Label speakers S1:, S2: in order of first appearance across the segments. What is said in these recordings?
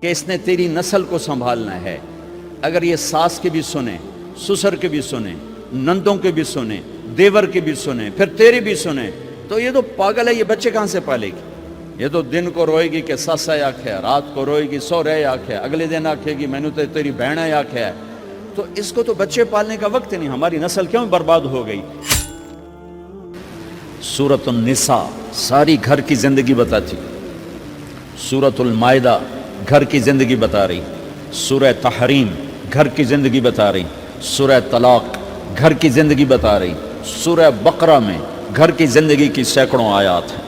S1: کہ اس نے تیری نسل کو سنبھالنا ہے. اگر یہ ساس کے بھی سنیں، سسر کے بھی سنیں، نندوں کے بھی سنیں، دیور کے بھی سنیں، پھر تیری بھی سنیں، تو یہ تو پاگل ہے، یہ بچے کہاں سے پالے گی؟ یہ تو دن کو روئے گی کہ سس ہے آکھے، رات کو روئے گی سو رہے آکھے، اگلے دن آکھے گی میں نے تو تیری بہن ہے آکھے ہے. تو اس کو تو بچے پالنے کا وقت نہیں. ہماری نسل کیوں برباد ہو گئی؟ سورۃ النساء ساری گھر کی زندگی بتاتی، سورۃ المائدہ گھر کی زندگی بتا رہی، سورہ تحریم گھر کی زندگی بتا رہی، سورہ طلاق گھر کی زندگی بتا رہی، سورہ بقرہ میں گھر کی زندگی کی سینکڑوں آیات ہیں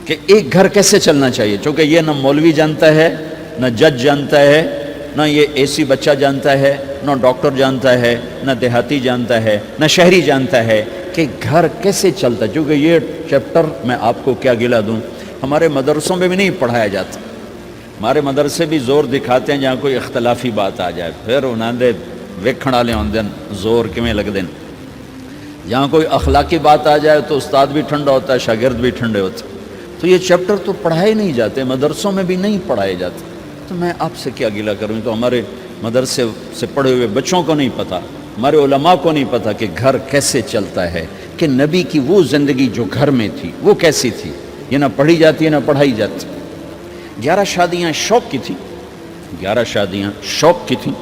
S1: کہ ایک گھر کیسے چلنا چاہیے. چونکہ یہ نہ مولوی جانتا ہے، نہ جج جانتا ہے، نہ یہ اے سی بچہ جانتا ہے، نہ ڈاکٹر جانتا ہے، نہ دیہاتی جانتا ہے، نہ شہری جانتا ہے کہ گھر کیسے چلتا ہے. چونکہ یہ چیپٹر میں آپ کو کیا گلا دوں، ہمارے مدرسوں میں بھی نہیں پڑھایا جاتا. ہمارے مدرسے بھی زور دکھاتے ہیں جہاں کوئی اختلافی بات آ جائے، پھر انہوں نے ویکھن والے ہوندے زور کیویں لگدے. جہاں کوئی اخلاقی بات آ جائے تو استاد بھی ٹھنڈا ہوتا ہے، شاگرد بھی ٹھنڈے ہوتے. تو یہ چیپٹر تو پڑھائے نہیں جاتے، مدرسوں میں بھی نہیں پڑھائے جاتے. تو میں آپ سے کیا گلہ کروں؟ تو ہمارے مدرسے سے پڑھے ہوئے بچوں کو نہیں پتہ، ہمارے علماء کو نہیں پتہ کہ گھر کیسے چلتا ہے، کہ نبی کی وہ زندگی جو گھر میں تھی وہ کیسی تھی. یہ نہ پڑھی جاتی ہے نہ پڑھائی جاتی. 11 شادیاں شوق کی تھیں، 11 شادیاں شوق کی تھیں.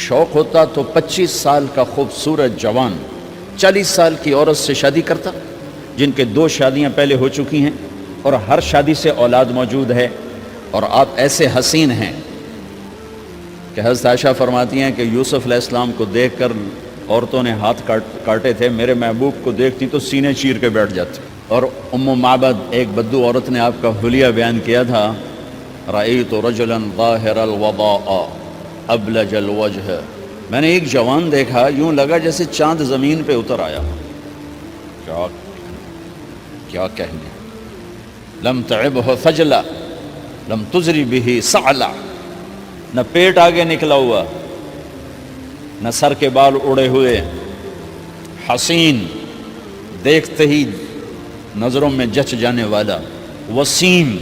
S1: شوق ہوتا تو 25 سال کا خوبصورت جوان 40 سال کی عورت سے شادی کرتا، جن کے 2 شادیاں پہلے ہو چکی ہیں اور ہر شادی سے اولاد موجود ہے. اور آپ ایسے حسین ہیں کہ حضرت عائشہ فرماتی ہیں کہ یوسف علیہ السلام کو دیکھ کر عورتوں نے ہاتھ کاٹے تھے، میرے محبوب کو دیکھتی تو سینے چیر کے بیٹھ جاتی. اور ام معبد ایک بدو عورت نے آپ کا حلیہ بیان کیا تھا، رأیت رجلا ظاہر الوضاء ابلج الوجہ، میں نے ایک جوان دیکھا یوں لگا جیسے چاند زمین پہ اتر آیا. کیا کہنے، لم تعبہ فجلا لم تزری بہ سعلا، نہ پیٹ آگے نکلا ہوا، نہ سر کے بال اڑے ہوئے، حسین دیکھتے ہی نظروں میں جچ جانے والا، وسیم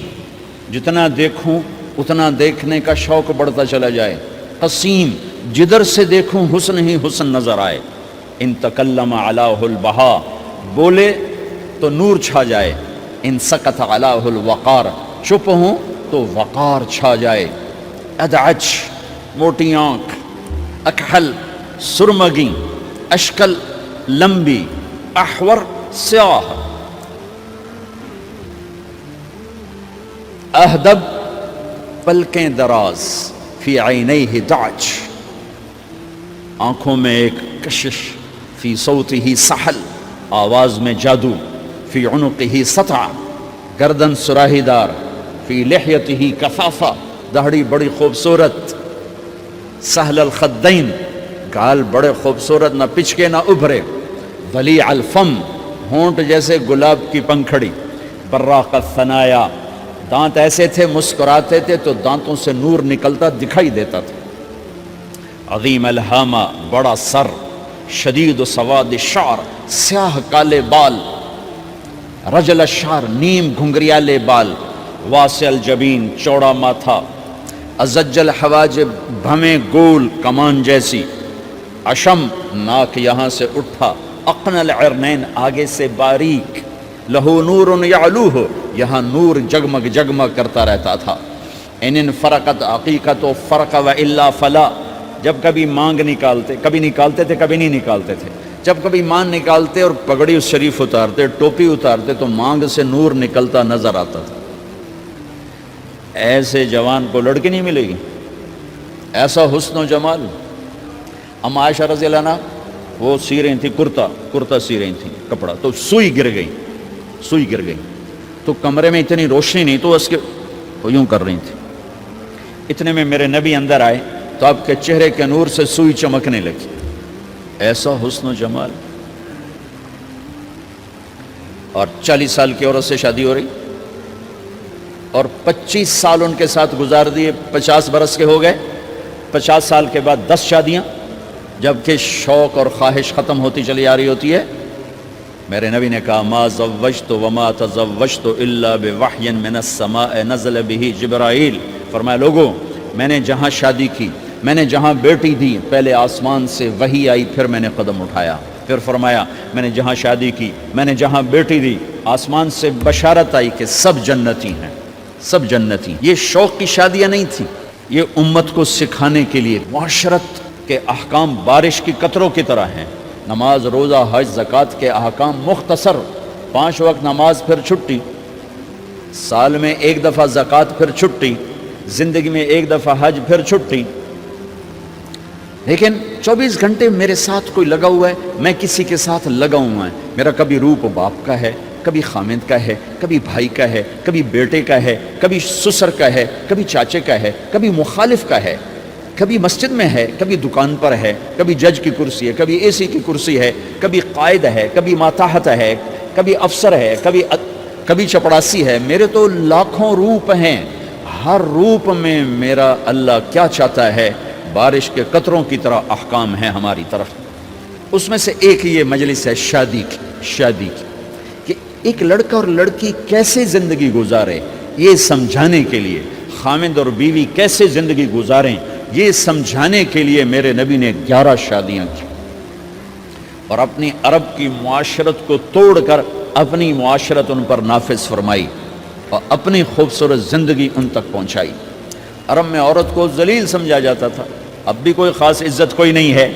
S1: جتنا دیکھوں اتنا دیکھنے کا شوق بڑھتا چلا جائے، قسیم جدھر سے دیکھوں حسن ہی حسن نظر آئے. ان تکلم علیہ البہا، بولے تو نور چھا جائے، ان سکت علیہ الوقار، چپ ہوں تو وقار چھا جائے. ادعج موٹی آنکھ، اکحل سرمگی، اشکل لمبی، احور سیاہ، اہدب پلکیں دراز، فی عینیہ دعج، آنکھوں میں ایک کشش، فی صوتہ سحل، آواز میں جادو، فی عنقہ سطع، گردن سراہی دار، فی لحیتہ کثافہ، داڑھی بڑی خوبصورت، سہل الخدین، گال بڑے خوبصورت، نہ پچکے نہ ابھرے، ولیع الفم، ہونٹ جیسے گلاب کی پنکھڑی، براق الثنایا، دانت ایسے تھے مسکراتے تھے تو دانتوں سے نور نکلتا دکھائی دیتا تھا. عظیم الہامہ، بڑا سر، شدید سواد الشعر، سیاہ کالے بال، رجل الشعر، نیم گھنگریالے بال، واسع الجبین، چوڑا ماتھا، ازج الحواجب، بھمیں گول کمان جیسی، اشم، ناک یہاں سے اٹھا، اقن العرنین، آگے سے باریک، لہو نور یعلوہ، یہاں نور جگمگ جگمگ کرتا رہتا تھا. ان فرقت عقیقت و فرق و الا فلا، جب کبھی مانگ نکالتے، کبھی نکالتے تھے کبھی نہیں نکالتے تھے، جب کبھی مان نکالتے اور پگڑی شریف اتارتے، ٹوپی اتارتے تو مانگ سے نور نکلتا نظر آتا تھا. ایسے جوان کو لڑکی نہیں ملے گی، ایسا حسن و جمال. ام عائشہ رضی اللہ عنہ وہ سی رہی تھی کرتا سی رہی تھی کپڑا، تو سوئی گر گئی تو کمرے میں اتنی روشنی نہیں تو اس کے وہ یوں کر رہی تھی. اتنے میں میرے نبی اندر آئے تو آپ کے چہرے کے نور سے سوئی چمکنے لگی. ایسا حسن و جمال. اور 40 سال کی عورت سے شادی ہو رہی اور 25 سال ان کے ساتھ گزار دیے، 50 برس کے ہو گئے. 50 سال کے بعد 10 شادیاں، جبکہ شوق اور خواہش ختم ہوتی چلی آ رہی ہوتی ہے. میرے نبی نے کہا ما زوجت وما تزوجت الا بوحی من السماء نزل به جبرائیل، فرمایا لوگوں میں نے جہاں شادی کی، میں نے جہاں بیٹی دی، پہلے آسمان سے وحی آئی، پھر میں نے قدم اٹھایا۔ پھر فرمایا میں نے جہاں شادی کی، میں نے جہاں بیٹی دی، آسمان سے بشارت آئی کہ سب جنتی ہیں، سب جنتی۔ یہ شوق کی شادیاں نہیں تھی، یہ امت کو سکھانے کے لیے۔ معاشرت کے احکام بارش کی قطروں کی طرح ہیں، نماز، روزہ، حج، زکوٰۃ کے احکام مختصر، 5 وقت نماز پھر چھٹی، سال میں 1 دفعہ زکوٰۃ پھر چھٹی، زندگی میں 1 دفعہ حج پھر چھٹی۔ لیکن 24 گھنٹے میرے ساتھ کوئی لگا ہوا ہے، میں کسی کے ساتھ لگا ہوا ہے، میرا کبھی روپ باپ کا ہے، کبھی خامد کا ہے، کبھی بھائی کا ہے، کبھی بیٹے کا ہے، کبھی سسر کا ہے، کبھی چاچے کا ہے، کبھی مخالف کا ہے، کبھی مسجد میں ہے، کبھی دکان پر ہے، کبھی جج کی کرسی ہے، کبھی اے سی کی کرسی ہے، کبھی قائد ہے، کبھی ماتحت ہے، کبھی افسر ہے، کبھی چپڑاسی ہے۔ میرے تو لاکھوں روپ ہیں، ہر روپ میں میرا اللہ کیا چاہتا ہے، بارش کے قطروں کی طرح احکام ہیں ہماری طرف۔ اس میں سے ایک یہ مجلس ہے شادی کی کہ ایک لڑکا اور لڑکی کیسے زندگی گزارے، یہ سمجھانے کے لیے، خامد اور بیوی کیسے زندگی گزاریں یہ سمجھانے کے لیے میرے نبی نے 11 شادیاں کی، اور اپنی عرب کی معاشرت کو توڑ کر اپنی معاشرت ان پر نافذ فرمائی اور اپنی خوبصورت زندگی ان تک پہنچائی۔ عرب میں عورت کو ذلیل سمجھا جاتا تھا، اب بھی کوئی خاص عزت کوئی نہیں ہے،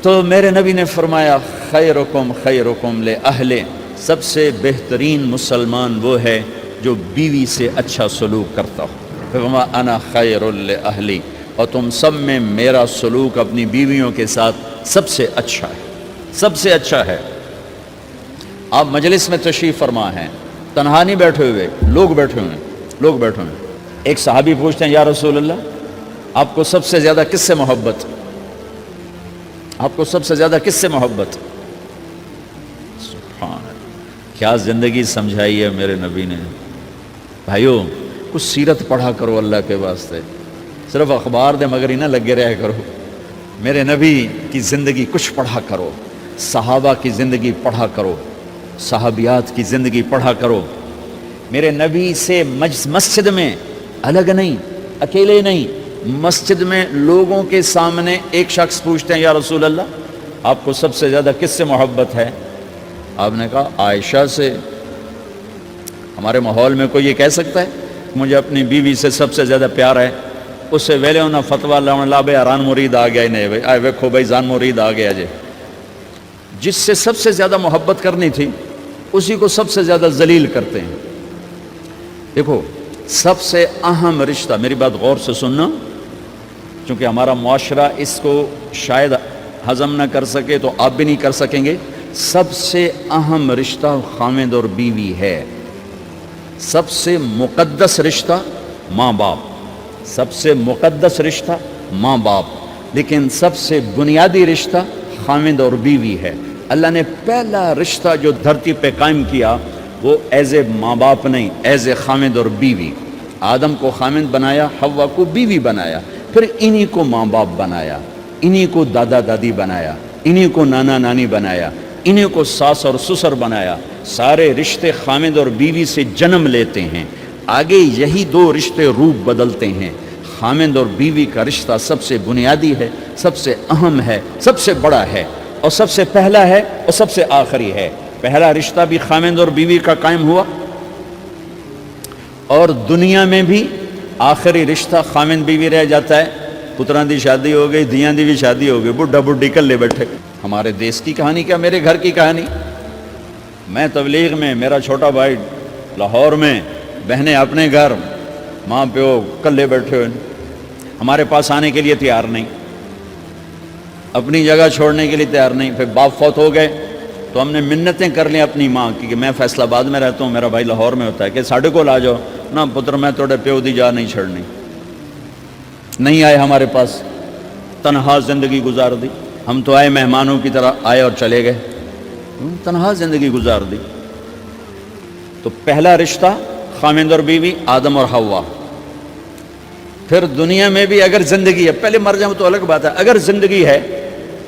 S1: تو میرے نبی نے فرمایا خیرکم خیرکم لأہلہ، سب سے بہترین مسلمان وہ ہے جو بیوی سے اچھا سلوک کرتا ہو۔ فرمایا انا خیر لأہلی، اور تم سب میں میرا سلوک اپنی بیویوں کے ساتھ سب سے اچھا ہے، سب سے اچھا ہے۔ آپ مجلس میں تشریف فرما ہیں، تنہا نہیں بیٹھے ہوئے، لوگ بیٹھے ہوئے ہیں۔ ایک صحابی پوچھتے ہیں یا رسول اللہ آپ کو سب سے زیادہ کس سے محبت، آپ کو سب سے زیادہ کس سے محبت؟ سبحان اللہ، کیا زندگی سمجھائی ہے میرے نبی نے۔ بھائیو کچھ سیرت پڑھا کرو اللہ کے واسطے، صرف اخبار دے مگر ہی نہ لگے رہا کرو، میرے نبی کی زندگی کچھ پڑھا کرو، صحابہ کی زندگی پڑھا کرو، صحابیات کی زندگی پڑھا کرو۔ میرے نبی سے مسجد میں الگ نہیں، اکیلے نہیں، مسجد میں لوگوں کے سامنے ایک شخص پوچھتے ہیں یا رسول اللہ آپ کو سب سے زیادہ کس سے محبت ہے؟ آپ نے کہا عائشہ سے۔ ہمارے ماحول میں کوئی یہ کہہ سکتا ہے مجھے اپنی بیوی سے سب سے زیادہ پیار ہے؟ اس سے ویلے انہاں فتویٰ لاؤن لا بے آران مرید آ گیا ہی نہیں بھائی، آئے ویکھو بھائی زان مرید آ گیا جے۔ جس سے سب سے زیادہ محبت کرنی تھی اسی کو سب سے زیادہ ذلیل کرتے ہیں۔ دیکھو سب سے اہم رشتہ، میری بات غور سے سننا چونکہ ہمارا معاشرہ اس کو شاید ہضم نہ کر سکے تو آپ بھی نہیں کر سکیں گے، سب سے اہم رشتہ خامد اور بیوی ہے، سب سے مقدس رشتہ ماں باپ، سب سے مقدس رشتہ ماں باپ، لیکن سب سے بنیادی رشتہ خامد اور بیوی ہے۔ اللہ نے پہلا رشتہ جو دھرتی پہ قائم کیا وہ ایز اے ماں باپ نہیں، ایز اے خامد اور بیوی۔ آدم کو خامد بنایا، حوا کو بیوی بنایا، پھر انہی کو ماں باپ بنایا، انہی کو دادا دادی بنایا، انہی کو نانا نانی بنایا، انہی کو ساس اور سسر بنایا۔ سارے رشتے خامد اور بیوی سے جنم لیتے ہیں، آگے یہی 2 رشتے روپ بدلتے ہیں۔ خامد اور بیوی کا رشتہ سب سے بنیادی ہے، سب سے اہم ہے، سب سے بڑا ہے، اور سب سے پہلا ہے اور سب سے آخری ہے۔ پہلا رشتہ بھی خامد اور بیوی کا قائم ہوا، اور دنیا میں بھی آخری رشتہ خامد بیوی رہ جاتا ہے۔ پتران دی شادی ہو گئی، دیاں دی بھی شادی ہو گئی، بڈھا بڈھی کلے بیٹھے۔ ہمارے دیس کی کہانی کیا، میرے گھر کی کہانی۔ میں تبلیغ میں، میرا چھوٹا بھائی لاہور میں، بہنیں اپنے گھر، ماں پیو کلے بیٹھے ہوئے، ہمارے پاس آنے کے لیے تیار نہیں، اپنی جگہ چھوڑنے کے لیے تیار نہیں۔ پھر باپ فوت ہو گئے تو ہم نے منتیں کر لیں اپنی ماں کی کہ میں فیصل آباد میں رہتا ہوں، میرا بھائی لاہور میں ہوتا ہے، کہ ساڑھے کو آ جاؤ نہ پتر، میں توڑے پیو دی جا نہیں چھڑنی۔ نہیں آئے ہمارے پاس، تنہا زندگی گزار دی۔ ہم تو آئے مہمانوں کی طرح، آئے اور چلے گئے، تنہا زندگی گزار دی۔ تو پہلا رشتہ خامد اور بیوی، آدم اور حوا۔ پھر دنیا میں بھی اگر زندگی ہے، پہلے مر جاؤں تو الگ بات ہے، اگر زندگی ہے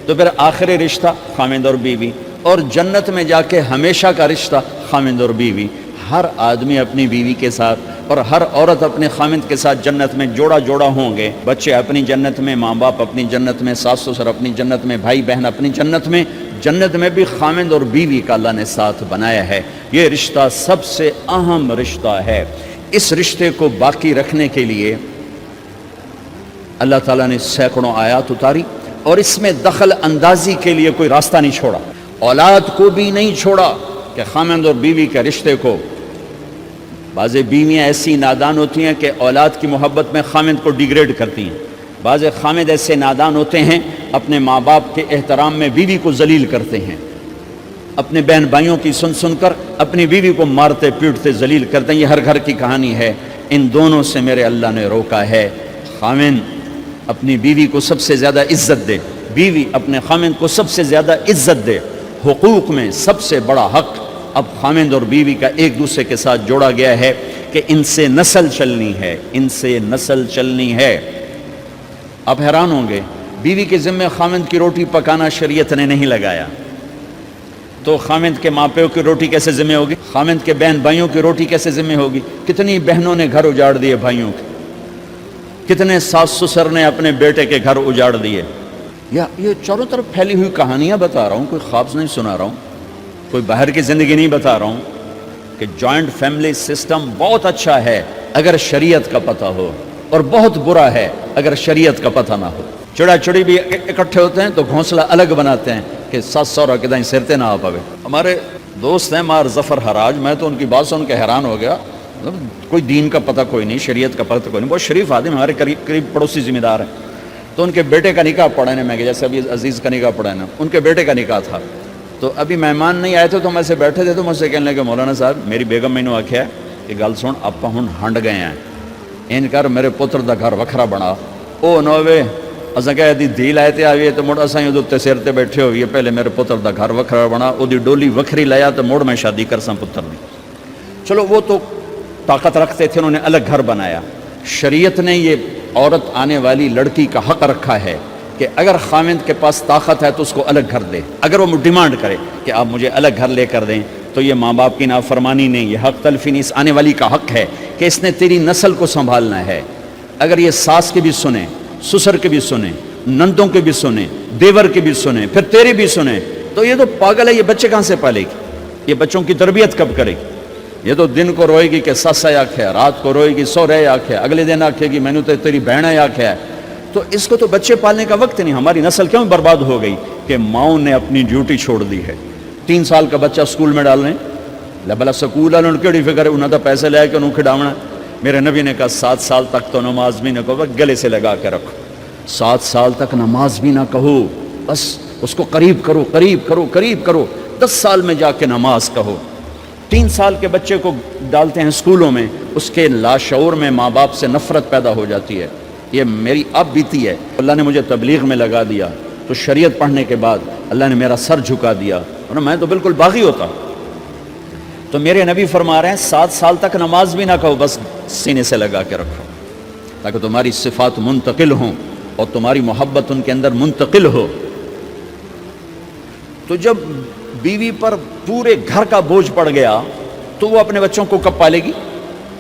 S1: تو پھر آخری رشتہ خامد اور بیوی، اور جنت میں جا کے ہمیشہ کا رشتہ خامند اور بیوی. ہر آدمی اپنی بیوی کے ساتھ اور ہر عورت اپنے خامند کے ساتھ جنت میں جوڑا جوڑا ہوں گے. بچے اپنی جنت میں، ماں باپ اپنی جنت میں، ساس سسر اپنی جنت میں، بھائی بہن اپنی جنت میں. جنت میں بھی خامند اور بیوی کا اللہ نے ساتھ بنایا ہے. یہ رشتہ سب سے اہم رشتہ ہے. اس رشتے کو باقی رکھنے کے لیے اللہ تعالیٰ نے سینکڑوں آیات اتاری اور اس میں دخل اندازی کے لیے کوئی راستہ نہیں چھوڑا. اولاد کو بھی نہیں چھوڑا کہ خامند اور بیوی کے رشتے کو. بعض بیویاں ایسی نادان ہوتی ہیں کہ اولاد کی محبت میں خامند کو ڈیگریڈ کرتی ہیں. بعض خامند ایسے نادان ہوتے ہیں اپنے ماں باپ کے احترام میں بیوی کو ذلیل کرتے ہیں. اپنے بہن بھائیوں کی سن کر اپنی بیوی کو مارتے پیٹتے ذلیل کرتے ہیں. یہ ہر گھر کی کہانی ہے. ان دونوں سے میرے اللہ نے روکا ہے. خامند اپنی بیوی کو سب سے زیادہ عزت دے، بیوی اپنے خامند کو سب سے زیادہ عزت دے. حقوق میں سب سے بڑا حق اب خامند اور بیوی کا ایک دوسرے کے ساتھ جوڑا گیا ہے کہ ان سے نسل چلنی ہے، ان سے نسل چلنی ہے. آپ حیران ہوں گے، بیوی کے ذمہ خامند کی روٹی پکانا شریعت نے نہیں لگایا، تو خامند کے ماں پیو کی روٹی کیسے ذمہ ہوگی؟ خامند کے بہن بھائیوں کی روٹی کیسے ذمہ ہوگی؟ کتنی بہنوں نے گھر اجاڑ دیے بھائیوں کے، کتنے ساس سسر نے اپنے بیٹے کے گھر اجاڑ دیے. یہ چاروں طرف پھیلی ہوئی کہانیاں بتا رہا ہوں، کوئی خواب نہیں سنا رہا ہوں، کوئی باہر کی زندگی نہیں بتا رہا ہوں کہ جوائنٹ فیملی سسٹم بہت اچھا ہے اگر شریعت کا پتہ ہو، اور بہت برا ہے اگر شریعت کا پتہ نہ ہو. چڑا چڑی بھی اکٹھے ہوتے ہیں تو گھونسلہ الگ بناتے ہیں کہ ساس سورا کے دائیں سرتے نہ آ پاوے. ہمارے دوست ہیں مار ظفر حراج، میں تو ان کی بات سن کے حیران ہو گیا. کوئی دین کا پتہ کوئی نہیں، شریعت کا پتہ کوئی نہیں، بہت شریف آدمی، ہمارے قریب پڑوسی ذمہ دار ہیں. تو ان کے بیٹے کا نکاح پڑھا نے، میں کہ جیسے ابھی عزیز کا نکاح پڑھا نا، ان کے بیٹے کا نکاح تھا. تو ابھی مہمان نہیں آئے تھے تو ہم ایسے بیٹھے تھے تو مجھ سے کہنے لگے مولانا صاحب میری بیگم مینوں آکھیا کہ گل سن آپاں ہن ہنڈ گئے ہیں، ان کر میرے پتر دا گھر وکھرا بنا. او نو وے اساں کہ دی دھی لائے تے آئیے تو مڑ اساں اودے تے سر تے بیٹھے ہوئیے، پہلے میرے پتر دا گھر وکھرا بنا، او دی ڈولی وکھری لایا تو مڑ میں شادی کرساں پتر دی. چلو وہ تو طاقت رکھتے تھے، انہوں نے الگ گھر بنایا. شریعت نے یہ عورت آنے والی لڑکی کا حق رکھا ہے کہ اگر خامند کے پاس طاقت ہے تو اس کو الگ گھر دے. اگر وہ ڈیمانڈ کرے کہ آپ مجھے الگ گھر لے کر دیں تو یہ ماں باپ کی نافرمانی نہیں، یہ حق تلفی نہیں، اس آنے والی کا حق ہے کہ اس نے تیری نسل کو سنبھالنا ہے. اگر یہ ساس کے بھی سنیں، سسر کے بھی سنیں، نندوں کے بھی سنیں، دیور کے بھی سنیں، پھر تیرے بھی سنیں، تو یہ تو پاگل ہے. یہ بچے کہاں سے پالے گی؟ یہ بچوں کی تربیت کب کرے گی؟ یہ تو دن کو روئے گی کہ سس ہے آکھے، رات کو روئے گی سو رہے آکھے، اگلے دن آکھے گی میں نے تو تیری بہن ہے آکھے ہے. تو اس کو تو بچے پالنے کا وقت نہیں. ہماری نسل کیوں برباد ہو گئی کہ ماؤں نے اپنی ڈیوٹی چھوڑ دی ہے. 3 سال کا بچہ سکول میں ڈال رہے ہیں، لبلا سکول والوں نے کیڑی فکر ہے، انہوں نے پیسے لے کے انہوں کھڈاونا. میرے نبی نے کہا 7 سال تک تو نماز بھی نہ کہو، گلے سے لگا کے رکھو. 7 سال تک نماز بھی نہ کہو، بس اس کو قریب کرو قریب کرو قریب کرو. 10 سال میں جا کے نماز کہو. 3 سال کے بچے کو ڈالتے ہیں اسکولوں میں، اس کے لاشعور میں ماں باپ سے نفرت پیدا ہو جاتی ہے. یہ میری اب بیتی ہے. اللہ نے مجھے تبلیغ میں لگا دیا تو شریعت پڑھنے کے بعد اللہ نے میرا سر جھکا دیا، ورنہ میں تو بالکل باغی ہوتا. تو میرے نبی فرما رہے ہیں 7 سال تک نماز بھی نہ کہو، بس سینے سے لگا کے رکھو تاکہ تمہاری صفات منتقل ہوں اور تمہاری محبت ان کے اندر منتقل ہو. تو جب بیوی پر پورے گھر کا بوجھ پڑ گیا تو وہ اپنے بچوں کو کب پالے گی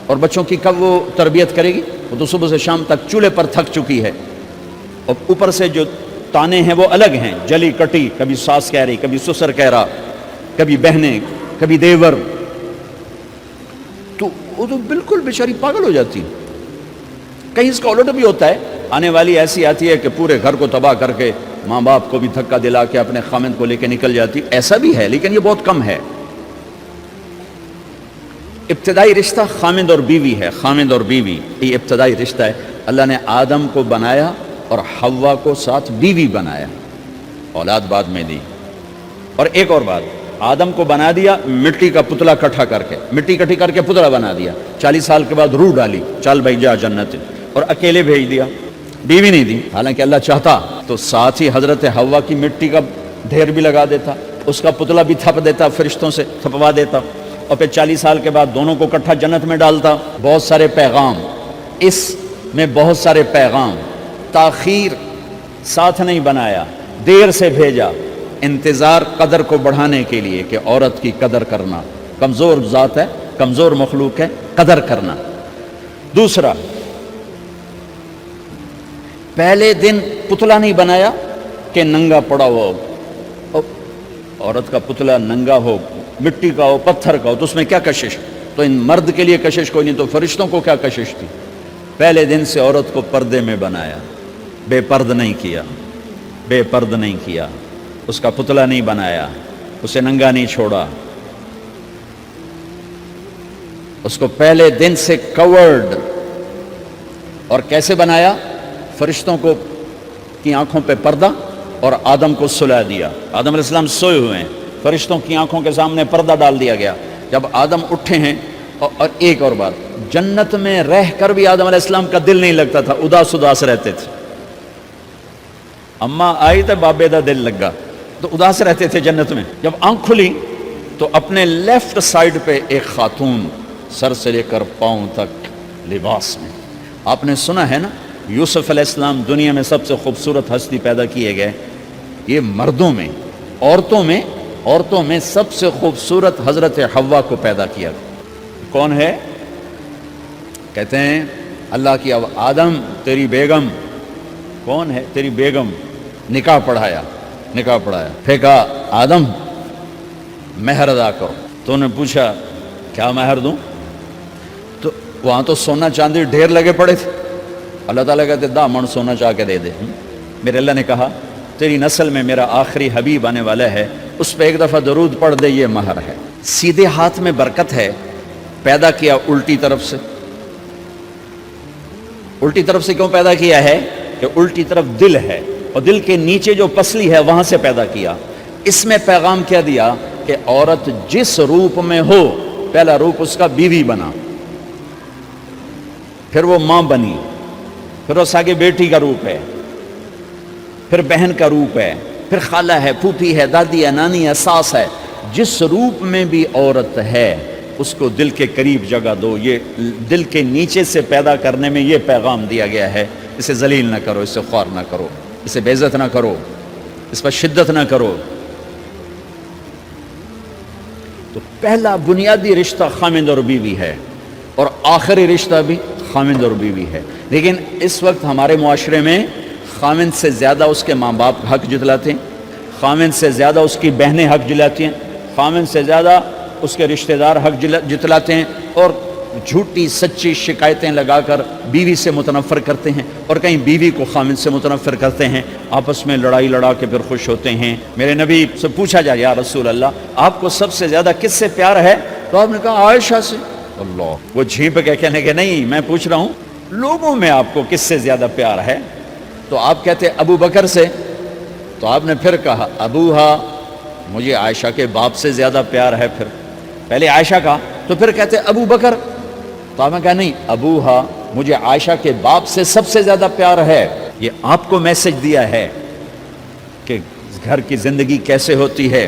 S1: اور بچوں کی کب وہ تربیت کرے گی؟ وہ تو صبح سے شام تک چولہے پر تھک چکی ہے، اور اوپر سے جو تانے ہیں وہ الگ ہیں، جلی کٹی، کبھی ساس کہہ رہی، کبھی سسر کہہ رہا، کبھی بہنیں، کبھی دیور. تو وہ تو بالکل بیچاری پاگل ہو جاتی. کہیں اس کا الٹ بھی ہوتا ہے، آنے والی ایسی آتی ہے کہ پورے گھر کو تباہ کر کے ماں باپ کو بھی دھکا دلا کے اپنے خامند کو لے کے نکل جاتی. ایسا بھی ہے لیکن یہ بہت کم ہے. ابتدائی رشتہ خامند اور بیوی ہے. خامند اور بیوی یہ ابتدائی رشتہ ہے. اللہ نے آدم کو بنایا اور حوا کو ساتھ بیوی بنایا، اولاد بعد میں دی. اور ایک اور بات، آدم کو بنا دیا مٹی کا پتلا کٹھا کر کے، مٹی کٹھی کر کے پتلا بنا دیا. 40 سال کے بعد روح ڈالی، چل بھائی جا جنت، اور اکیلے بھیج دیا، بیوی نہیں دی. حالانکہ اللہ چاہتا تو ساتھ ہی حضرت حوا کی مٹی کا ڈھیر بھی لگا دیتا، اس کا پتلا بھی تھپ دیتا، فرشتوں سے تھپوا دیتا، اور پھر 40 سال کے بعد دونوں کو کٹھا جنت میں ڈالتا. بہت سارے پیغام اس میں، بہت سارے پیغام. تاخیر ساتھ نہیں بنایا، دیر سے بھیجا. انتظار قدر کو بڑھانے کے لیے کہ عورت کی قدر کرنا، کمزور ذات ہے، کمزور مخلوق ہے، قدر کرنا۔ دوسرا، پہلے دن پتلا نہیں بنایا کہ ننگا پڑا ہو، عورت کا پتلا ننگا ہو، مٹی کا ہو، پتھر کا ہو، تو اس میں کیا کشش؟ تو ان مرد کے لیے کشش کوئی نہیں، تو فرشتوں کو کیا کشش تھی؟ پہلے دن سے عورت کو پردے میں بنایا، بے پرد نہیں کیا، بے پرد نہیں کیا، اس کا پتلا نہیں بنایا، اسے ننگا نہیں چھوڑا، اس کو پہلے دن سے کورڈ۔ اور کیسے بنایا؟ فرشتوں کو کی آنکھوں پہ پردہ اور آدم کو سلا دیا۔ آدم علیہ السلام سوئے ہوئے ہیں، فرشتوں کی آنکھوں کے سامنے پردہ ڈال دیا گیا۔ جب آدم اٹھے ہیں، اور ایک اور بات، جنت میں رہ کر بھی آدم علیہ السلام کا دل نہیں لگتا تھا، اداس اداس رہتے تھے۔ اماں آئی تو بابے دا دل لگا، تو اداس رہتے تھے جنت میں۔ جب آنکھ کھلی تو اپنے لیفٹ سائڈ پہ ایک خاتون سر سے لے کر پاؤں تک لباس میں۔ آپ نے سنا ہے نا، یوسف علیہ السلام دنیا میں سب سے خوبصورت ہستی پیدا کیے گئے، یہ مردوں میں، عورتوں میں سب سے خوبصورت حضرت حوا کو پیدا کیا۔ کون ہے؟ کہتے ہیں اللہ کی آدم تیری بیگم۔ کون ہے تیری بیگم؟ نکاح پڑھایا۔ پھر کہا آدم مہر ادا کرو۔ تو انہوں نے پوچھا کیا مہر دوں؟ تو وہاں تو سونا چاندی ڈھیر لگے پڑے تھے۔ اللہ تعالیٰ کہتے دا من سونا چاہ کے دے دے۔ میرے اللہ نے کہا تیری نسل میں میرا آخری حبیب آنے والا ہے، اس پہ ایک دفعہ درود پڑھ دے، یہ مہر ہے۔ سیدھے ہاتھ میں برکت ہے، پیدا کیا الٹی طرف سے۔ الٹی طرف سے کیوں پیدا کیا ہے؟ کہ الٹی طرف دل ہے، اور دل کے نیچے جو پسلی ہے وہاں سے پیدا کیا۔ اس میں پیغام کیا دیا کہ عورت جس روپ میں ہو، پہلا روپ اس کا بیوی بنا، پھر وہ ماں بنی، پھر اس آگے بیٹی کا روپ ہے، پھر بہن کا روپ ہے، پھر خالہ ہے، پھوپھی ہے، دادی ہے، نانی ہے، ساس ہے۔ جس روپ میں بھی عورت ہے اس کو دل کے قریب جگہ دو۔ یہ دل کے نیچے سے پیدا کرنے میں یہ پیغام دیا گیا ہے، اسے ذلیل نہ کرو، اسے خوار نہ کرو، اسے بے عزت نہ کرو، اس پر شدت نہ کرو۔ تو پہلا بنیادی رشتہ خامند اور بیوی ہے، اور آخری رشتہ بھی خامند اور بیوی ہے۔ لیکن اس وقت ہمارے معاشرے میں خامند سے زیادہ اس کے ماں باپ حق جتلاتے ہیں، خامند سے زیادہ اس کی بہنیں حق جتلاتی ہیں، خامند سے زیادہ اس کے رشتہ دار حق جتلاتے ہیں، اور جھوٹی سچی شکایتیں لگا کر بیوی سے متنفر کرتے ہیں، اور کہیں بیوی کو خامند سے متنفر کرتے ہیں، آپس میں لڑائی لڑا کے پھر خوش ہوتے ہیں۔ میرے نبی سے پوچھا جائے یا رسول اللہ آپ کو سب سے زیادہ کس سے پیار ہے؟ تو آپ نے کہا عائشہ سے۔ اللہ، وہ جھیپ کے کہنے کہ نہیں، میں پوچھ رہا ہوں لوگوں میں آپ کو کس سے زیادہ پیار ہے؟ تو آپ کہتے ابو بکر سے۔ تو آپ نے پھر کہا ابوہا، مجھے عائشہ کے باپ سے زیادہ پیار ہے۔ پھر پہلے عائشہ کا، تو پھر کہتے ابو بکر۔ تو آپ نے کہا نہیں، ابوہا، مجھے عائشہ کے باپ سے سب سے زیادہ پیار ہے۔ یہ آپ کو میسج دیا ہے کہ گھر کی زندگی کیسے ہوتی ہے،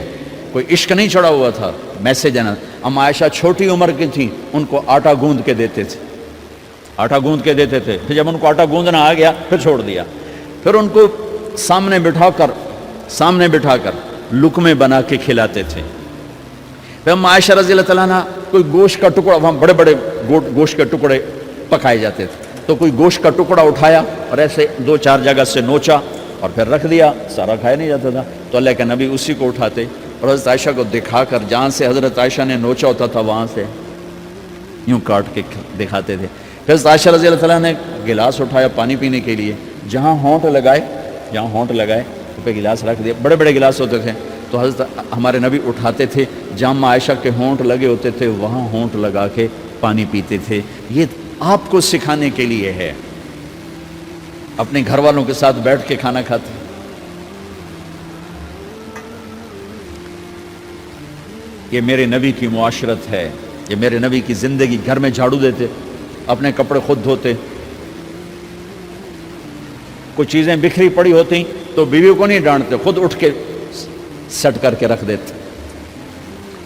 S1: کوئی عشق نہیں چڑھا ہوا تھا، میسج ہے نا۔ ہم عائشہ چھوٹی عمر کی تھی، ان کو آٹا گوندھ کے دیتے تھے، آٹا گوندھ کے دیتے تھے، پھر جب ان کو آٹا گوندھنا آ گیا پھر چھوڑ دیا، پھر ان کو سامنے بٹھا کر لقمے بنا کے کھلاتے تھے۔ پھر ہم عائشہ رضی اللہ تعالیٰ عنہ کوئی گوشت کا ٹکڑا، وہاں بڑے بڑے گوشت کے ٹکڑے پکائے جاتے تھے، تو کوئی گوشت کا ٹکڑا اٹھایا اور ایسے 2-4 جگہ سے نوچا اور پھر رکھ دیا، سارا کھایا نہیں جاتا تھا، تو اللہ کے نبی اسی کو اٹھاتے اور حضرت عائشہ کو دکھا کر، جہاں سے حضرت عائشہ نے نوچا ہوتا تھا وہاں سے یوں کاٹ کے دکھاتے تھے۔ پھر حضرت عائشہ رضی اللہ تعالیٰ نے گلاس اٹھایا پانی پینے کے لیے، جہاں ہونٹ لگائے تو پہ گلاس رکھ دیا، بڑے بڑے گلاس ہوتے تھے، تو حضرت ہمارے نبی اٹھاتے تھے، جہاں عائشہ کے ہونٹ لگے ہوتے تھے وہاں ہونٹ لگا کے پانی پیتے تھے۔ یہ آپ کو سکھانے کے لیے ہے، اپنے گھر والوں کے ساتھ بیٹھ کے کھانا کھاتے۔ یہ میرے نبی کی معاشرت ہے، یہ میرے نبی کی زندگی۔ گھر میں جھاڑو دیتے، اپنے کپڑے خود دھوتے، کوئی چیزیں بکھری پڑی ہوتی تو بیوی کو نہیں ڈانٹتے، خود اٹھ کے سیٹ کر کے رکھ دیتے،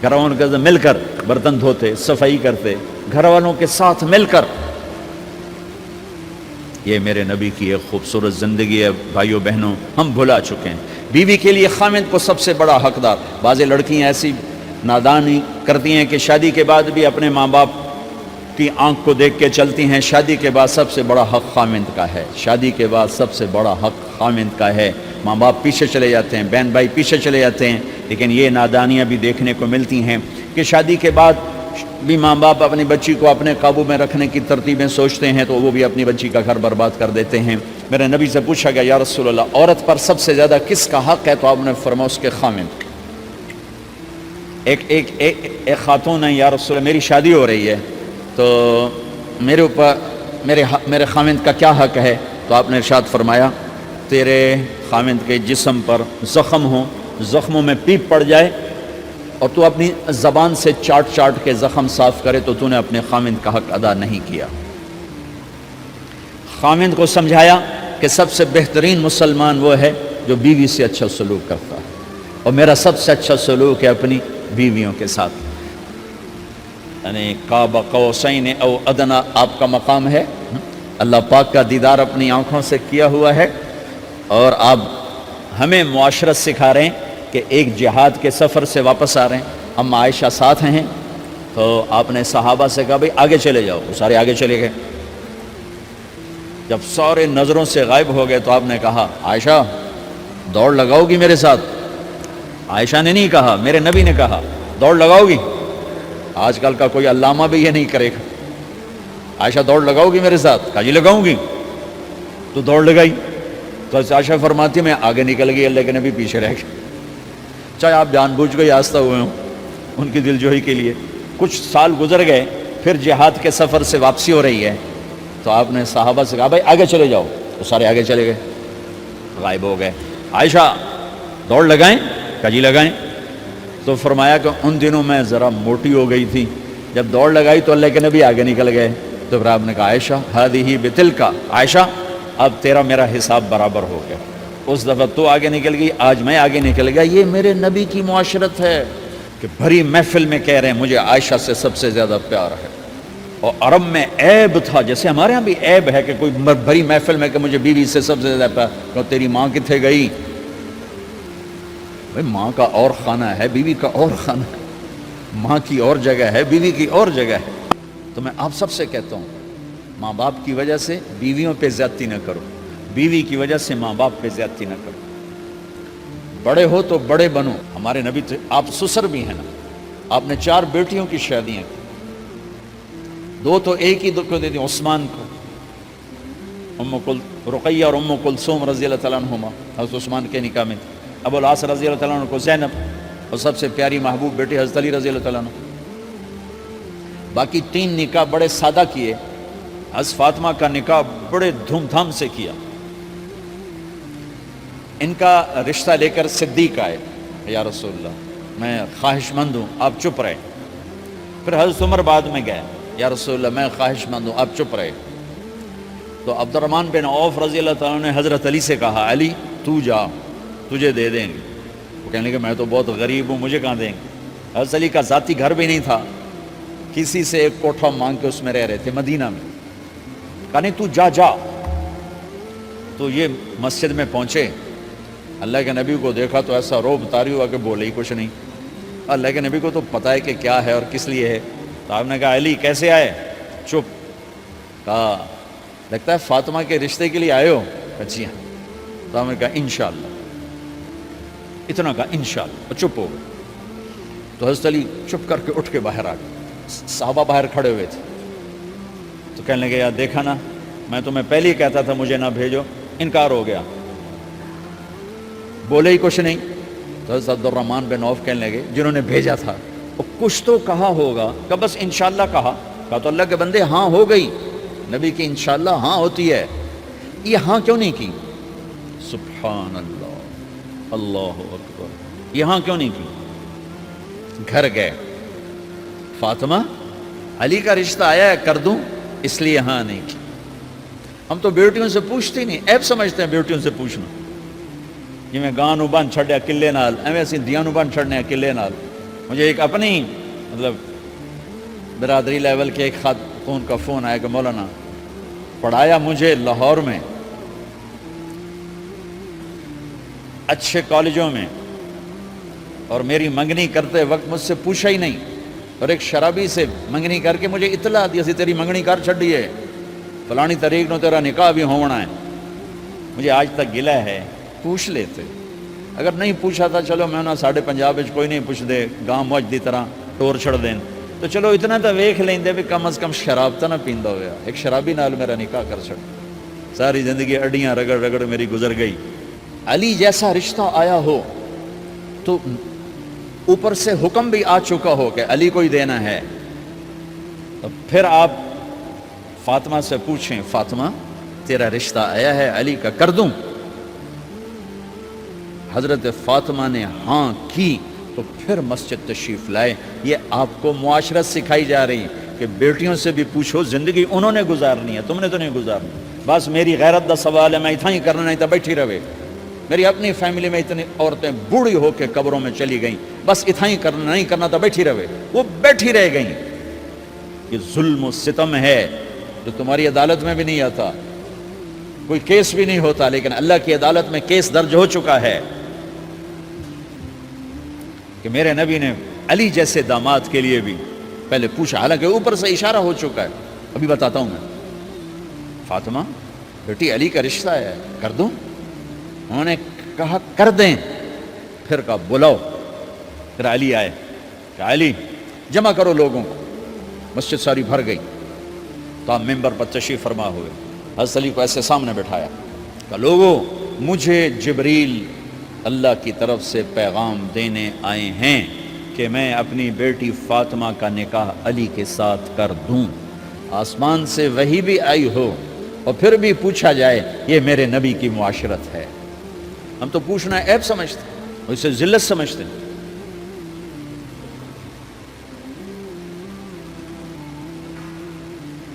S1: گھر والوں کے ساتھ مل کر برتن دھوتے، صفائی کرتے، گھر والوں کے ساتھ مل کر۔ یہ میرے نبی کی ایک خوبصورت زندگی ہے۔ بھائیوں بہنوں، ہم بھلا چکے ہیں، بیوی کے لیے خامند کو سب سے بڑا حقدار. بعض لڑکیاں ایسی نادانی کرتی ہیں کہ شادی کے بعد بھی اپنے ماں باپ کی آنکھ کو دیکھ کے چلتی ہیں. شادی کے بعد سب سے بڑا حق خامند کا ہے. شادی کے بعد سب سے بڑا حق خامند کا ہے. ماں باپ پیچھے چلے جاتے ہیں, بہن بھائی پیچھے چلے جاتے ہیں. لیکن یہ نادانیاں بھی دیکھنے کو ملتی ہیں کہ شادی کے بعد بھی ماں باپ اپنی بچی کو اپنے قابو میں رکھنے کی ترتیبیں سوچتے ہیں تو وہ بھی اپنی بچی کا گھر برباد کر دیتے ہیں. میرے نبی سے پوچھا گیا یا رسول اللہ عورت پر سب سے زیادہ کس کا حق ہے؟ تو آپ نے فرمایا اس کے خامند. ایک خاتون ہے, یا رسول اللہ میری شادی ہو رہی ہے تو میرے اوپر میرے خامند کا کیا حق ہے؟ تو آپ نے ارشاد فرمایا تیرے خامند کے جسم پر زخم ہوں, زخموں میں پیپ پڑ جائے اور تو اپنی زبان سے چاٹ چاٹ کے زخم صاف کرے تو تو نے اپنے خامند کا حق ادا نہیں کیا. خامند کو سمجھایا کہ سب سے بہترین مسلمان وہ ہے جو بیوی سے اچھا سلوک کرتا ہے, اور میرا سب سے اچھا سلوک ہے اپنی بیویوں کے ساتھ. یعنی قاب قوسین او ادنا آپ کا مقام ہے. اللہ پاک کا دیدار اپنی آنکھوں سے کیا ہوا ہے, اور آپ ہمیں معاشرت سکھا رہے ہیں کہ ایک جہاد کے سفر سے واپس آ رہے ہیں, ہم عائشہ ساتھ ہیں, تو آپ نے صحابہ سے کہا بھئی آگے چلے جاؤ. وہ سارے آگے چلے گئے. جب سارے نظروں سے غائب ہو گئے تو آپ نے کہا عائشہ دوڑ لگاؤ گی میرے ساتھ؟ عائشہ نے نہیں کہا, میرے نبی نے کہا دوڑ لگاؤ گی. آج کل کا کوئی علامہ بھی یہ نہیں کرے گا. عائشہ دوڑ لگاؤ گی میرے ساتھ؟ کہا جی لگاؤں گی. تو دوڑ لگائی. تو عائشہ فرماتی میں آگے نکل گئی, اللہ کے نبی پیچھے رہ گئے. چاہے آپ جان بوجھ کے آستہ ہوئے ہوں ان کی دل جوئی کے لیے. کچھ سال گزر گئے, پھر جہاد کے سفر سے واپسی ہو رہی ہے, تو آپ نے صحابہ سے کہا بھائی آگے چلے جاؤ. تو سارے آگے چلے گئے, غائب ہو گئے. عائشہ دوڑ لگائیں؟ کہا جی لگائیں. تو فرمایا کہ ان دنوں میں ذرا موٹی ہو گئی تھی, جب دوڑ لگائی تو اللہ کے نبی آگے نکل گئے. تو پھر آپ نے کہا عائشہ ہذہ بتلک, عائشہ اب تیرا میرا حساب برابر ہو گیا. اس دفعہ تو آگے نکل گئی, آج میں آگے نکل گیا. یہ میرے نبی کی معاشرت ہے کہ بھری محفل میں کہہ رہے ہیں مجھے عائشہ سے سب سے زیادہ پیار ہے. اور عرب میں عیب تھا, جیسے ہمارے ہاں بھی عیب ہے کہ کوئی بھری محفل میں کہ مجھے بیوی سے سب سے زیادہ پیار. کہ تیری ماں کتنے گئی؟ بھائی ماں کا اور خانہ ہے, بیوی کا اور خانہ ہے. ماں کی اور جگہ ہے, بیوی کی اور جگہ ہے. تو میں آپ سب سے کہتا ہوں ماں باپ کی وجہ سے بیویوں پہ زیادتی نہ کرو, بیوی کی وجہ سے ماں باپ پہ زیادتی نہ کرو. بڑے ہو تو بڑے بنو. ہمارے نبی تو آپ سسر بھی ہیں نا, آپ نے 4 بیٹیوں کی شادیاں کی. 2 تو ایک ہی کو دے دی عثمان کو, رقیہ اور ام کلثوم رضی اللہ تعالیٰ عنہما, حضرت عثمان کے نکاح میں. ابو العاص رضی اللہ تعالیٰ عنہ کو زینب, اور سب سے پیاری محبوب بیٹی حضرت علی رضی اللہ تعالیٰ عنہ. باقی 3 نکاح بڑے سادہ کیے. حضرت فاطمہ کا نکاح بڑے دھوم دھام سے کیا. ان کا رشتہ لے کر صدیق آئے, یا رسول اللہ میں خواہش مند ہوں آپ چپ رہے. پھر حضرت عمر بعد میں گئے, یا رسول اللہ میں خواہش مند ہوں آپ چپ رہے. تو عبد الرحمن بن عوف رضی اللہ تعالیٰ نے حضرت علی سے کہا علی تو جا, تجھے دے دیں گے. وہ کہنے لگے میں تو بہت غریب ہوں, مجھے کہاں دیں گے. حضرت علی کا ذاتی گھر بھی نہیں تھا, کسی سے ایک کوٹھا مانگ کے اس میں رہ رہے تھے مدینہ میں. کہا نہیں تو جا جا. تو یہ مسجد میں پہنچے, اللہ کے نبی کو دیکھا تو ایسا روب طاری ہوا کہ بولے ہی کچھ نہیں. اللہ کے نبی کو تو پتہ ہے کہ کیا ہے اور کس لیے ہے. تو آپ نے کہا علی کیسے آئے؟ چپ. کہا لگتا ہے فاطمہ کے رشتے کے لیے آئے ہو؟ کہا جی ہاں. تو آپ نے کہا انشاءاللہ. اتنا کہا انشاءاللہ, اور چپ ہو گئے. تو حضرت علی چپ کر کے اٹھ کے باہر آ گئے. صحابہ باہر کھڑے ہوئے تھے. تو کہنے لگے یار دیکھا نا, میں تمہیں پہلے ہی کہتا تھا مجھے نہ بھیجو, انکار ہو گیا, بولے ہی کچھ نہیں. تو حضرت عبد الرحمن بن عوف کہنے لگے جنہوں نے بھیجا تھا وہ کچھ تو کہا ہوگا, کہ بس انشاءاللہ کہا. کہا تو اللہ کے بندے ہاں ہو گئی, نبی کی انشاءاللہ ہاں ہوتی ہے, یہ ہاں کیوں نہیں کی؟ سبحان اللہ, اللہ اکبر, یہ ہاں کیوں نہیں کی؟ گھر گئے, فاطمہ علی کا رشتہ آیا ہے کر دوں, اس لیے ہاں نہیں کی. ہم تو بیٹیوں سے پوچھتے ہی نہیں, عیب سمجھتے ہیں بیٹیوں سے پوچھنا. جی میں گاں نو بن چھڑیا قلعے نال, ایویں اسی دیاں نو بن چھڑنے قلعے نال. مجھے ایک اپنی مطلب برادری لیول کے ایک خاتون کا فون آیا کہ مولانا پڑھایا مجھے لاہور میں, اچھے کالجوں میں، اور میری منگنی کرتے وقت مجھ سے پوچھا ہی نہیں، اور ایک شرابی سے منگنی کر کے مجھے اطلاع دی سی تیری منگنی کر چھڑی ہے، فلانی تاریخ نو تیرا نکاح بھی ہونا ہے۔ مجھے آج تک گلہ ہے، پوچھ لیتے، اگر نہیں پوچھا تھا چلو میں نہ ساڑھے پنجاب کوئی نہیں پوچھ دے، گاں موج دی طرح ٹور چھڑ دین، تو چلو اتنا تو ویکھ لیندے بھی کم از کم شراب تو نہ پیندا ہویا۔ ایک شرابی نال میرا نکاح کر چھڑ، ساری زندگی اڈیاں رگڑ رگڑ میری گزر گئی۔ علی جیسا رشتہ آیا ہو تو اوپر سے حکم بھی آ چکا ہو کہ علی کو ہی دینا ہے، تو پھر آپ فاطمہ سے پوچھیں، فاطمہ تیرا رشتہ آیا ہے علی کا، کر دوں؟ حضرت فاطمہ نے ہاں کی تو پھر مسجد تشریف لائے۔ یہ آپ کو معاشرت سکھائی جا رہی کہ بیٹیوں سے بھی پوچھو، زندگی انہوں نے گزارنی ہے، تم نے تو نہیں گزارنی۔ بس میری غیرت دا سوال ہے، میں اتنا ہی کرنا نہیں تھا بیٹھی رہے۔ میری اپنی فیملی میں اتنی عورتیں بوڑھی ہو کے قبروں میں چلی گئیں، بس اتنا ہی کرنا نہیں کرنا تھا بیٹھی رہے، وہ بیٹھی رہ گئیں۔ یہ ظلم و ستم ہے جو تمہاری عدالت میں بھی نہیں آتا، کوئی کیس بھی نہیں ہوتا، لیکن اللہ کی عدالت میں کیس درج ہو چکا ہے کہ میرے نبی نے علی جیسے داماد کے لیے بھی پہلے پوچھا، حالانکہ اوپر سے اشارہ ہو چکا ہے۔ ابھی بتاتا ہوں میں، فاطمہ بیٹی علی کا رشتہ ہے، کر دوں؟ انہوں نے کہا کر دیں، پھر کہا بلاؤ۔ پھر علی آئے کہ علی جمع کرو لوگوں کو، مسجد ساری بھر گئی، تو آپ ممبر پر تشریف فرما ہوئے، حضرت علی کو ایسے سامنے بٹھایا کہ لوگوں مجھے جبریل اللہ کی طرف سے پیغام دینے آئے ہیں کہ میں اپنی بیٹی فاطمہ کا نکاح علی کے ساتھ کر دوں۔ آسمان سے وحی بھی آئی ہو اور پھر بھی پوچھا جائے، یہ میرے نبی کی معاشرت ہے۔ ہم تو پوچھنا عیب سمجھتے ہیں، اسے ذلت سمجھتے ہیں۔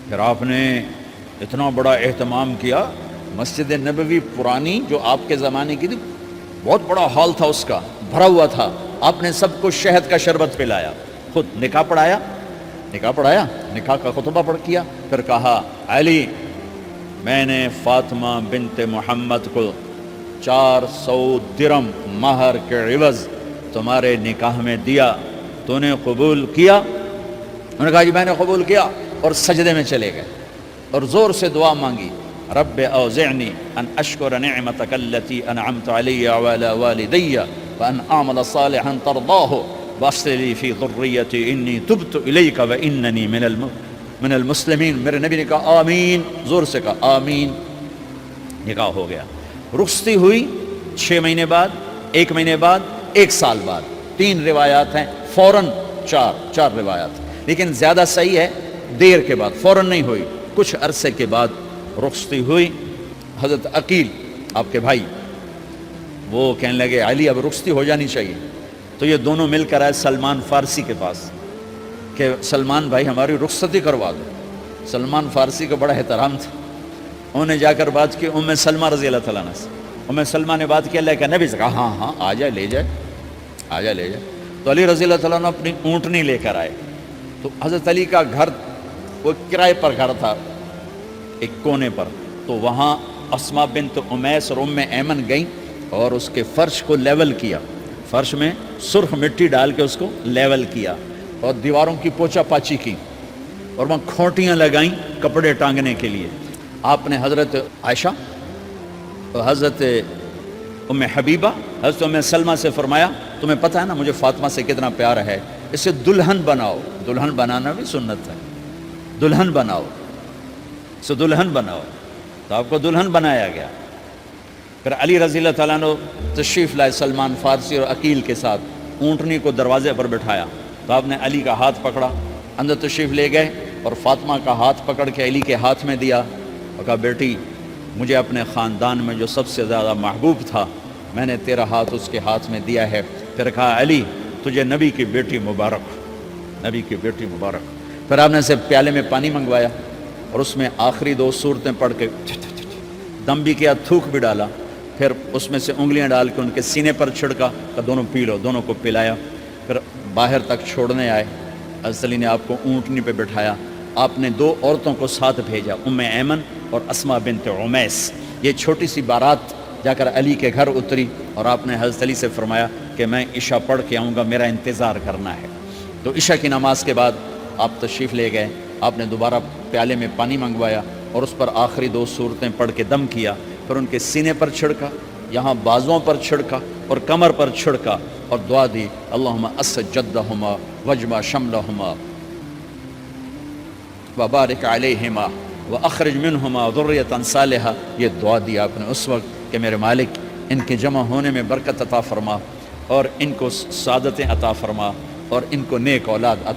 S1: پھر آپ نے اتنا بڑا اہتمام کیا، مسجد نبوی پرانی جو آپ کے زمانے کی تھی، بہت بڑا ہال تھا، اس کا بھرا ہوا تھا، آپ نے سب کو شہد کا شربت پلایا، خود نکاح پڑھایا، نکاح کا خطبہ پڑھ کیا، پھر کہا علی میں نے فاطمہ بنت محمد کو 400 درم مہر کے عوض تمہارے نکاح میں دیا، تو نے قبول کیا؟ انہوں نے کہا جی میں نے قبول کیا، اور سجدے میں چلے گئے اور زور سے دعا مانگی، رب اوزعنی ان اشکر نعمتک التی انعمت علی وعلی والدی وان اعمل صالحا ترضاہ واصلح لی فی ذریتی انی تبت الیک واننی من المسلمین۔ میرے نبی نے کہا آمین، زور سے کہا آمین، نکاح ہو گیا۔ رخصتی ہوئی 6 مہینے بعد، 1 مہینے بعد، 1 سال بعد، 3 روایات ہیں، فوراً 4 روایات، لیکن زیادہ صحیح ہے دیر کے بعد، فوراً نہیں ہوئی، کچھ عرصے کے بعد رخصتی ہوئی۔ حضرت عقیل آپ کے بھائی وہ کہنے لگے علی اب رخصتی ہو جانی چاہیے، تو یہ دونوں مل کر آئے سلمان فارسی کے پاس کہ سلمان بھائی ہماری رخصتی کروا دو۔ سلمان فارسی کا بڑا احترام تھا، انہوں نے جا کر بات کی ام سلمہ رضی اللہ تعالیٰ عنہ سے، ام سلمہ نے بات کی اللہ کے نبی سے، کہا ہاں ہاں آ جائے، لے جائے۔ تو علی رضی اللہ تعالیٰ عنہ اپنی اونٹنی لے کر آئے، تو حضرت علی کا گھر وہ کرائے پر گھر تھا ایک کونے پر، تو وہاں اسماء بنت امیس اور ام ایمن گئیں اور اس کے فرش کو لیول کیا، فرش میں سرخ مٹی ڈال کے اس کو لیول کیا اور دیواروں کی پوچا پاچی کی، اور وہاں کھوٹیاں لگائیں کپڑے ٹانگنے کے لیے۔ آپ نے حضرت عائشہ اور حضرت ام حبیبہ، حضرت ام سلمہ سے فرمایا تمہیں پتہ ہے نا مجھے فاطمہ سے کتنا پیار ہے، اسے دلہن بناؤ۔ دلہن بنانا بھی سنت ہے، دلہن بناؤ، اسے دلہن بناؤ، تو آپ کو دلہن بنایا گیا۔ پھر علی رضی اللہ تعالیٰ عنہ تشریف لائے سلمان فارسی اور عقیل کے ساتھ، اونٹنی کو دروازے پر بٹھایا، تو آپ نے علی کا ہاتھ پکڑا، اندر تشریف لے گئے اور فاطمہ کا ہاتھ پکڑ کے علی کے ہاتھ میں دیا اور کہا بیٹی مجھے اپنے خاندان میں جو سب سے زیادہ محبوب تھا میں نے تیرا ہاتھ اس کے ہاتھ میں دیا ہے۔ پھر کہا علی تجھے نبی کی بیٹی مبارک، نبی کی بیٹی مبارک۔ پھر آپ نے سے پیالے میں پانی منگوایا اور اس میں آخری 2 سورتیں پڑھ کے دم بھی کیا، تھوک بھی ڈالا، پھر اس میں سے انگلیاں ڈال کے ان کے سینے پر چھڑکا کہ دونوں پی لو، دونوں کو پلایا۔ پھر باہر تک چھوڑنے آئے، حضرت علی نے آپ کو اونٹنی پہ بٹھایا، آپ نے 2 عورتوں کو ساتھ بھیجا، ام ایمن اور اسماء بنت امیس۔ یہ چھوٹی سی بارات جا کر علی کے گھر اتری اور آپ نے حضرت علی سے فرمایا کہ میں عشاء پڑھ کے آؤں گا، میرا انتظار کرنا ہے۔ تو عشاء کی نماز کے بعد آپ تشریف لے گئے، آپ نے دوبارہ پیالے میں پانی منگوایا اور اس پر آخری 2 سورتیں پڑھ کے دم کیا، پھر ان کے سینے پر چھڑکا، یہاں بازوؤں پر چھڑکا اور کمر پر چھڑکا اور دعا دی، اللہم اسد جدہما وجمع شملہما وبارک علیہما واخرج منہما ذریۃ صالحہ۔ یہ دعا دی آپ نے اس وقت کہ میرے مالک ان کے جمع ہونے میں برکت عطا فرما اور ان کو سعادتیں عطا فرما اور ان کو نیک اولاد عطا